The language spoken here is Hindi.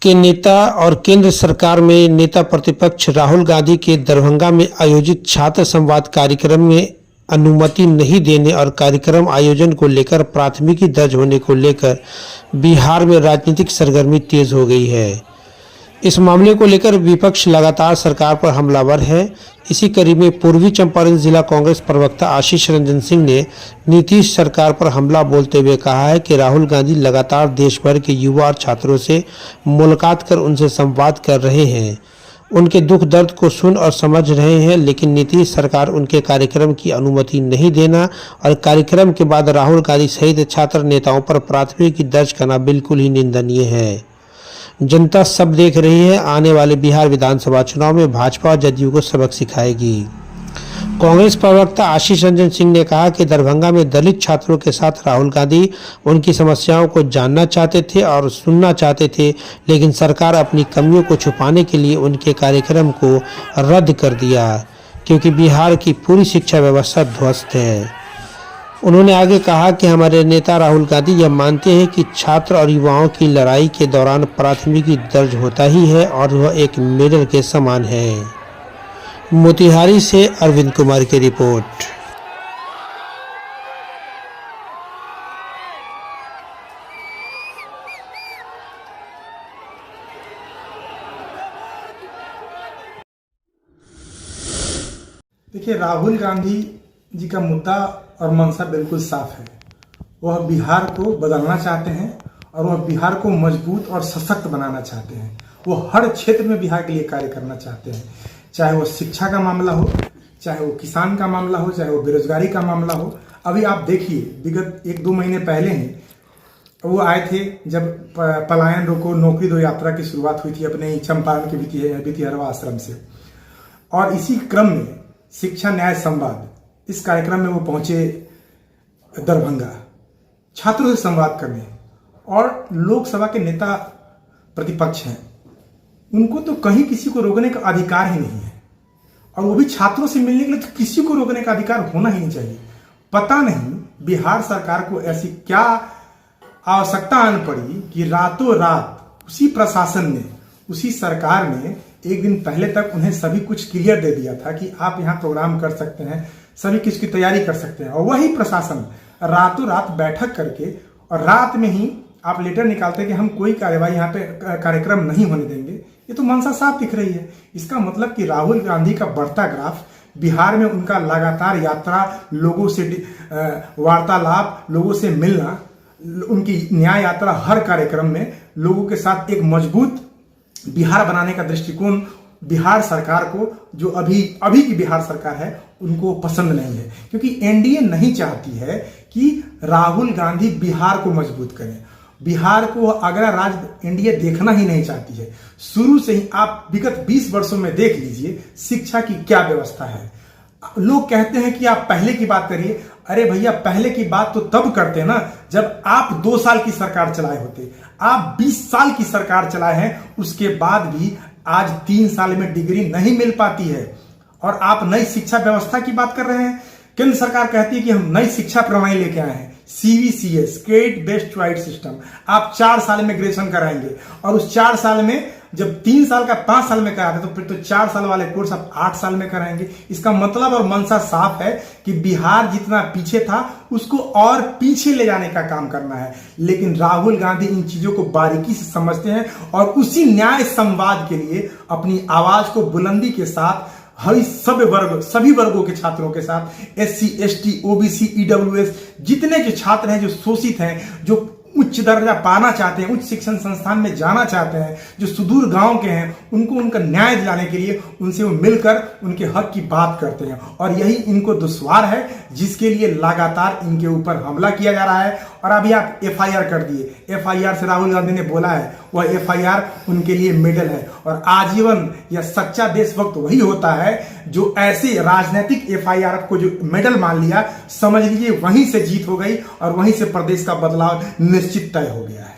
के नेता और केंद्र सरकार में नेता प्रतिपक्ष राहुल गांधी के दरभंगा में आयोजित छात्र संवाद कार्यक्रम में अनुमति नहीं देने और कार्यक्रम आयोजन को लेकर प्राथमिकी दर्ज होने को लेकर बिहार में राजनीतिक सरगर्मी तेज हो गई है। इस मामले को लेकर विपक्ष लगातार सरकार पर हमलावर है। इसी कड़ी में पूर्वी चंपारण जिला कांग्रेस प्रवक्ता आशीष रंजन सिंह ने नीतीश सरकार पर हमला बोलते हुए कहा है कि राहुल गांधी लगातार देश भर के युवा और छात्रों से मुलाकात कर उनसे संवाद कर रहे हैं, उनके दुख दर्द को सुन और समझ रहे हैं, लेकिन नीतीश सरकार उनके कार्यक्रम की अनुमति नहीं देना और कार्यक्रम के बाद राहुल गांधी सहित छात्र नेताओं पर प्राथमिकी दर्ज करना बिल्कुल ही निंदनीय है। जनता सब देख रही है, आने वाले बिहार विधानसभा चुनाव में भाजपा और जदयू को सबक सिखाएगी। कांग्रेस प्रवक्ता आशीष रंजन सिंह ने कहा कि दरभंगा में दलित छात्रों के साथ राहुल गांधी उनकी समस्याओं को जानना चाहते थे और सुनना चाहते थे, लेकिन सरकार अपनी कमियों को छुपाने के लिए उनके कार्यक्रम को रद्द कर दिया, क्योंकि बिहार की पूरी शिक्षा व्यवस्था ध्वस्त है। उन्होंने आगे कहा कि हमारे नेता राहुल गांधी यह मानते हैं कि छात्र और युवाओं की लड़ाई के दौरान प्राथमिकी दर्ज होता ही है और वह एक मेडल के समान है। मोतिहारी से अरविंद कुमार की रिपोर्ट। देखिए, राहुल गांधी जी का मुद्दा और मंशा बिल्कुल साफ है। वह बिहार को बदलना चाहते हैं और वह बिहार को मजबूत और सशक्त बनाना चाहते हैं। वो हर क्षेत्र में बिहार के लिए कार्य करना चाहते हैं, चाहे वो शिक्षा का मामला हो, चाहे वो किसान का मामला हो, चाहे वो बेरोजगारी का मामला हो। अभी आप देखिए, विगत 1-2 महीने पहले ही वो आए थे जब पलायन रोको नौकरी दो यात्रा की शुरुआत हुई थी अपने चंपारण के भितिहरवा आश्रम से, और इसी क्रम में शिक्षा न्याय संवाद इस कार्यक्रम में वो पहुंचे दरभंगा छात्रों से संवाद करने। और लोकसभा के नेता प्रतिपक्ष हैं, उनको तो कहीं किसी को रोकने का अधिकार ही नहीं है, और वो भी छात्रों से मिलने के लिए तो किसी को रोकने का अधिकार होना ही नहीं चाहिए। पता नहीं बिहार सरकार को ऐसी क्या आवश्यकता आन पड़ी कि रातों रात उसी प्रशासन ने, उसी सरकार ने एक दिन पहले तक उन्हें सभी कुछ क्लियर दे दिया था कि आप यहाँ प्रोग्राम कर सकते हैं, सभी किस की तैयारी कर सकते हैं, और वही प्रशासन रातों रात बैठक करके और रात में ही आप लेटर निकालते हैं कि हम कोई कार्यवाही यहाँ पे कार्यक्रम नहीं होने देंगे। ये तो मंशा साफ दिख रही है। इसका मतलब कि राहुल गांधी का बढ़ता ग्राफ, बिहार में उनका लगातार यात्रा, लोगों से वार्तालाप, लोगों से मिलना, उनकी न्याय यात्रा, हर कार्यक्रम में लोगों के साथ एक मजबूत बिहार बनाने का दृष्टिकोण बिहार सरकार को, जो अभी की बिहार सरकार है, उनको पसंद नहीं है। क्योंकि एनडीए नहीं चाहती है कि राहुल गांधी बिहार को मजबूत करें। बिहार को अगला राज्य एनडीए देखना ही नहीं चाहती है। शुरू से ही आप विगत 20 वर्षों में देख लीजिए शिक्षा की क्या व्यवस्था है। लोग कहते हैं कि आप पहले की बात करिए। अरे भैया, पहले की बात तो तब करते ना जब आप 2 साल की सरकार चलाए होते। आप 20 साल की सरकार चलाए हैं, उसके बाद भी आज 3 साल में डिग्री नहीं मिल पाती है, और आप नई शिक्षा व्यवस्था की बात कर रहे हैं। केंद्र सरकार कहती है कि हम नई शिक्षा प्रणाली लेके आए हैं, CBCS, state based choice system. आप 4 साल में ग्रेजुएशन कराएंगे, और उस 4 साल में जब 3 साल का 5 साल में कराते तो फिर तो 4 साल वाले कोर्स आप 8 साल में कराएंगे। इसका मतलब और मंशा साफ है कि बिहार जितना पीछे था उसको और पीछे ले जाने का काम करना है। लेकिन राहुल गांधी इन चीजों को बारीकी से समझते हैं और उसी न्याय संवाद के लिए अपनी आवाज को बुलंदी के साथ सभी वर्गों के छात्रों के साथ, SC, ST, OBC, EWS, जितने जो छात्र हैं, जो शोषित हैं, जो उच्च दर्जा पाना चाहते हैं, उच्च शिक्षण संस्थान में जाना चाहते हैं, जो सुदूर गांव के हैं, उनको उनका न्याय दिलाने के लिए उनसे वो मिलकर उनके हक की बात करते हैं। और यही इनको दुश्वार है, जिसके लिए लगातार इनके ऊपर हमला किया जा रहा है। और अभी आप FIR कर दिए। FIR से राहुल गांधी ने बोला है, वह FIR उनके लिए मेडल है। और आजीवन या सच्चा देशभक्त वही होता है जो ऐसे राजनीतिक FIR को जो मेडल मान लिया, समझ लीजिए वहीं से जीत हो गई और वहीं से प्रदेश का बदलाव निश्चित तय हो गया है।